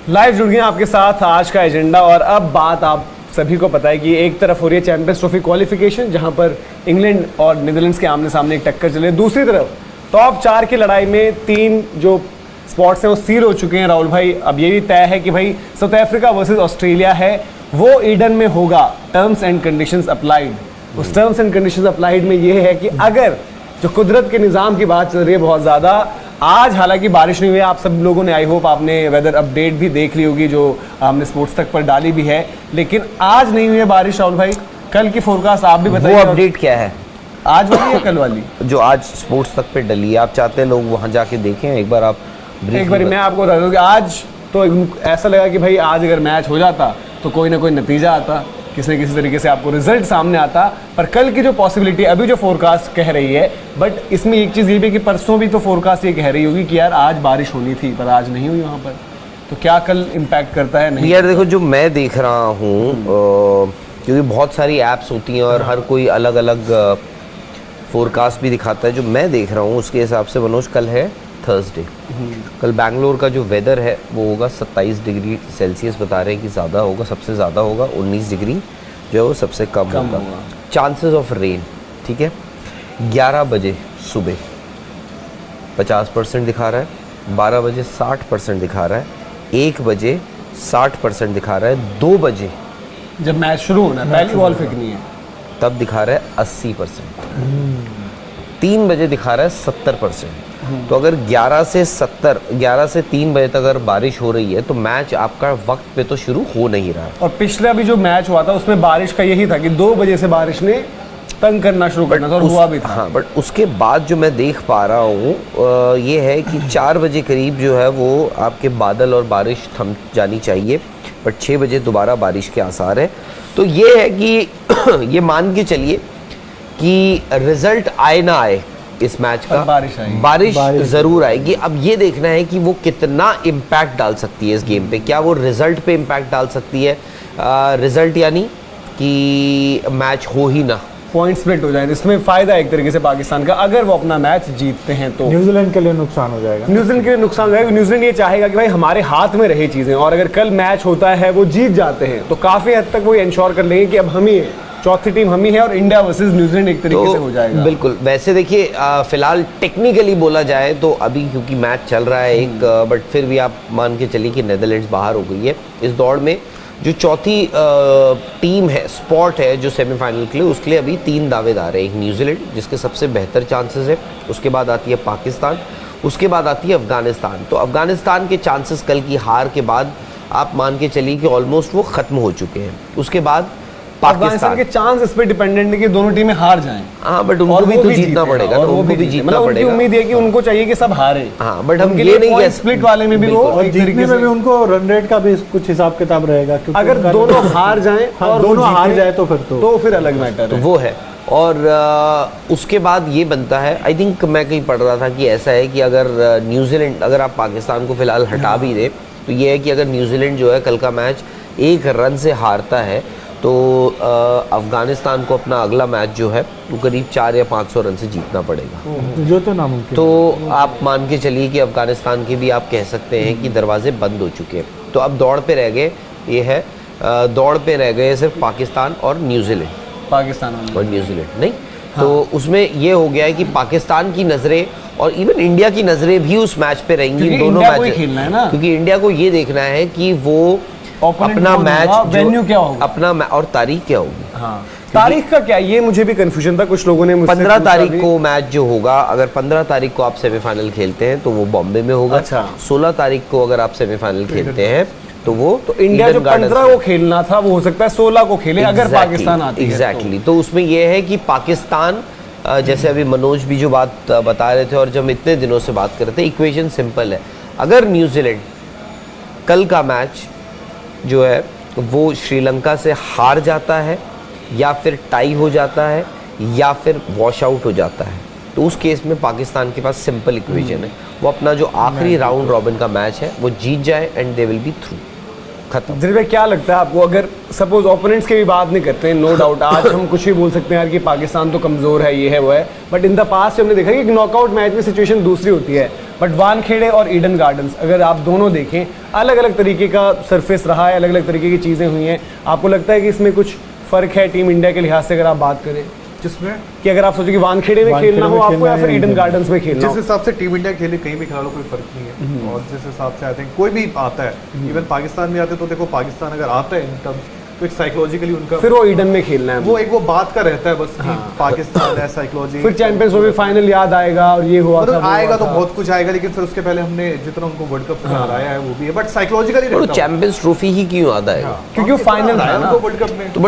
Live जुड़ गए हैं आपके साथ आज का एजेंडा। और अब बात आप सभी को पता है कि एक तरफ हो रही है चैंपियंस ट्रॉफी क्वालिफिकेशन, जहां पर इंग्लैंड और नीदरलैंड्स के आमने सामने एक टक्कर चले। दूसरी तरफ टॉप 4 की लड़ाई में 3 जो स्पॉट्स हैं वो सील हो चुके हैं राहुल भाई। अब ये भी तय है कि भाई साउथ अफ्रीका वर्सेस ऑस्ट्रेलिया है वो ईडन में होगा। Terms and conditions applied. उस टर्म्स एंड कंडीशंस अप्लाइड में ये है कि अगर जो कुदरत के निज़ाम की बात चल रही है बहुत ज़्यादा, आज हालांकि बारिश नहीं हुई है, आप सब लोगों ने आई होप आपने वेदर अपडेट भी देख ली होगी जो हमने स्पोर्ट्स तक पर डाली भी है, लेकिन आज नहीं हुई है बारिश राहुल भाई। कल की फोरकास्ट आप भी बताइए। वो अपडेट क्या है? आज वाली या कल वाली? जो आज स्पोर्ट्स तक पे डली है, आप चाहते हैं लोग वहां जाके देखें एक बार? आप एक बार मैं आपको बता दूं कि आज तो ऐसा लगा कि भाई आज अगर मैच हो जाता तो कोई ना कोई नतीजा आता, किसी न किसी तरीके से आपको रिजल्ट सामने आता। पर कल की जो पॉसिबिलिटी, अभी जो फोरकास्ट कह रही है, बट इसमें एक चीज़ ये भी कि परसों भी तो फोरकास्ट ये कह रही होगी कि यार आज बारिश होनी थी पर आज नहीं हुई वहाँ पर, तो क्या कल इम्पैक्ट करता है? नहीं यार देखो, जो मैं देख रहा हूँ क्योंकि बहुत सारी ऐप्स होती हैं और हर कोई अलग अलग फोरकास्ट भी दिखाता है। जो मैं देख रहा हूँ उसके हिसाब से मनोज, कल है थर्सडे, कल बैंगलोर का जो वेदर है वो होगा 27 डिग्री सेल्सियस बता रहे हैं कि ज़्यादा होगा, सबसे ज़्यादा होगा। 19 डिग्री जो है वो सबसे कम होगा। चांसेस ऑफ रेन, ठीक है, 11 बजे सुबह 50% दिखा रहा है, 12 बजे 60% दिखा रहा है, 1 बजे 60% दिखा रहा है, 2 बजे जब मैच शुरू होना है, पहली बॉल फेंकनी है, तब दिखा रहा है 80%, 3 बजे दिखा रहा है 70%। तो अगर 11 से 3 बजे तक अगर बारिश हो रही है तो मैच आपका वक्त पे तो शुरू हो नहीं रहा है। और पिछला भी जो मैच हुआ था उसमें बारिश का यही था कि 2 बजे से बारिश ने तंग करना शुरू करना था और हुआ भी था। हाँ, बट उसके बाद जो मैं देख पा रहा हूँ ये है कि 4 बजे करीब जो है वो आपके बादल और बारिश थम जानी चाहिए, बट 6 बजे दोबारा बारिश के आसार है। तो ये है कि ये मान के चलिए कि रिजल्ट आए ना आए इस मैच का, बारिश जरूर आएगी। अब ये देखना है कि वो कितना इम्पैक्ट डाल सकती है इस गेम पे। क्या वो रिजल्ट पे इम्पैक्ट डाल सकती है? रिजल्ट यानी कि मैच हो ही ना, पॉइंट स्प्लिट हो जाए। इसमें फायदा है एक तरीके से पाकिस्तान का, अगर वो अपना मैच जीतते हैं तो। न्यूजीलैंड के लिए नुकसान हो जाएगा। न्यूजीलैंड के लिए नुकसान हो जाएगा। न्यूजीलैंड ये चाहेगा कि भाई हमारे हाथ में रहे चीजें, और अगर कल मैच होता है वो जीत जाते हैं तो काफी हद तक वो इंश्योर कर लेंगे कि अब हम ही चौथी टीम हम ही है और इंडिया वर्सेस न्यूजीलैंड एक तरीके से हो जाएगा। बिल्कुल। वैसे देखिए फिलहाल टेक्निकली बोला जाए तो अभी क्योंकि मैच चल रहा है एक, बट फिर भी आप मान के चलिए कि नीदरलैंड्स बाहर हो गई है इस दौड़ में। जो चौथी टीम है, स्पॉट है जो सेमीफाइनल के लिए, उसके लिए अभी 3 दावेदार है। एक न्यूजीलैंड जिसके सबसे बेहतर चांसेस है, उसके बाद आती है पाकिस्तान, उसके बाद आती है अफगानिस्तान। तो अफगानिस्तान के चांसेस कल की हार के बाद आप मान के चलिए कि ऑलमोस्ट वो खत्म हो चुके हैं। उसके बाद पाकिस्तान के चांस इस पे डिपेंडेंट है कि दोनों टीमें हार जाएं। हाँ, बट उनको भी तो जीतना पड़ेगा, उनको भी जीतना पड़ेगा। उम्मीद है कि उनको चाहिए कि सब हारे। हाँ, बट हम ये नहीं कह स्प्लिट वाले में भी वो एक तरीके से उनको रन रेट का भी कुछ हिसाब किताब रहेगा। अगर दोनों हार जाएं और दोनों हार जाए तो फिर अलग मैटर है। वो है। और उसके बाद ये बनता है, आई थिंक मैं कहीं पढ़ रहा था कि ऐसा है कि अगर न्यूजीलैंड, अगर आप पाकिस्तान को फिलहाल हटा भी दे तो ये है कि अगर न्यूजीलैंड जो है कल का मैच 1 रन से हारता है तो अफगानिस्तान को अपना अगला मैच जो है वो करीब 400 या 500 रन से जीतना पड़ेगा। जो तो नामुमकिन। तो आप मान के चलिए कि अफगानिस्तान के भी आप कह सकते हैं कि दरवाजे बंद हो चुके हैं। तो अब दौड़ पे रह गए, ये है दौड़ पे रह गए सिर्फ पाकिस्तान और न्यूजीलैंड। पाकिस्तान और न्यूजीलैंड नहीं। हाँ। तो उसमें ये हो गया है कि पाकिस्तान की नज़रें और इवन इंडिया की नज़रें भी उस मैच पे रहेंगी, दोनों मैच खेलना है ना, क्योंकि इंडिया को ये देखना है कि वो अपना मैच वेन्यू क्या होगा, अपना और तारीख क्या होगी। हाँ, तारीख का क्या, ये मुझे भी कंफ्यूजन था। कुछ लोगों ने 15 तारीख को मैच जो होगा, अगर 15 तारीख को आप सेमीफाइनल खेलते हैं तो वो बॉम्बे में होगा। अच्छा। 16 तारीख को अगर आप सेमीफाइनल खेलते हैं तो वो तो इंडिया जो 15 को खेलना था वो हो सकता है 16 को खेले अगर पाकिस्तान आती है। एग्जैक्टली। तो उसमें ये है कि पाकिस्तान, जैसे अभी मनोज भी जो बात बता रहे थे और जब इतने दिनों से बात कर रहे थे, इक्वेशन सिंपल है। अगर न्यूजीलैंड कल का मैच जो है वो श्रीलंका से हार जाता है या फिर टाई हो जाता है या फिर वॉश आउट हो जाता है, तो उस केस में पाकिस्तान के पास सिंपल इक्वेशन है, वो अपना जो आखिरी राउंड रॉबिन का मैच है वो जीत जाए and they will be through, खत्म। दिल भाई क्या लगता है आपको, अगर सपोज ओपोनेंट्स की भी बात नहीं करते हैं, नो डाउट आज हम कुछ भी बोल सकते हैं यार कि पाकिस्तान तो कमज़ोर है, ये है वो है, बट इन द पास्ट हमने देखा कि नॉकआउट मैच में सिचुएशन दूसरी होती है। बट वानखेड़े और ईडन गार्डन्स अगर आप दोनों देखें, अलग अलग तरीके का सरफेस रहा है, अलग अलग तरीके की चीज़ें हुई हैं। आपको लगता है कि इसमें कुछ फ़र्क है टीम इंडिया के लिहाज से अगर आप बात करें, जिसमें कि अगर आप सोचो कि वानखेड़े में वानखेड़े खेलना हो में आपको खेलना या फिर है, ईडन ईडन गार्डन्स में खेलना जिस हो? हिसाब से टीम इंडिया खेले कहीं भी खिला लो कोई फर्क नहीं है, और जिस हिसाब से आई थिंक कोई भी आता है, इवन पाकिस्तान में आते तो देखो पाकिस्तान अगर आता है इन टर्म्स तो एक साइकोलॉजिकली उनका फिर वो ईडन में खेलना है, वो एक वो बात का रहता है बस कि पाकिस्तान है साइकोलॉजी। फिर चैंपियंस ट्रॉफी फाइनल याद आएगा और ये हुआ था, मतलब वो आएगा हुआ तो था। बहुत कुछ आएगा, लेकिन फिर उसके पहले हमने जितना उनको वर्ल्ड कप से हराया है वो भी है, बट साइकोलॉजिकली और चैंपियंस ट्रॉफी ही क्यों याद आएगा? क्योंकि वो फाइनल आया ना उनको वर्ल्ड कप में। तो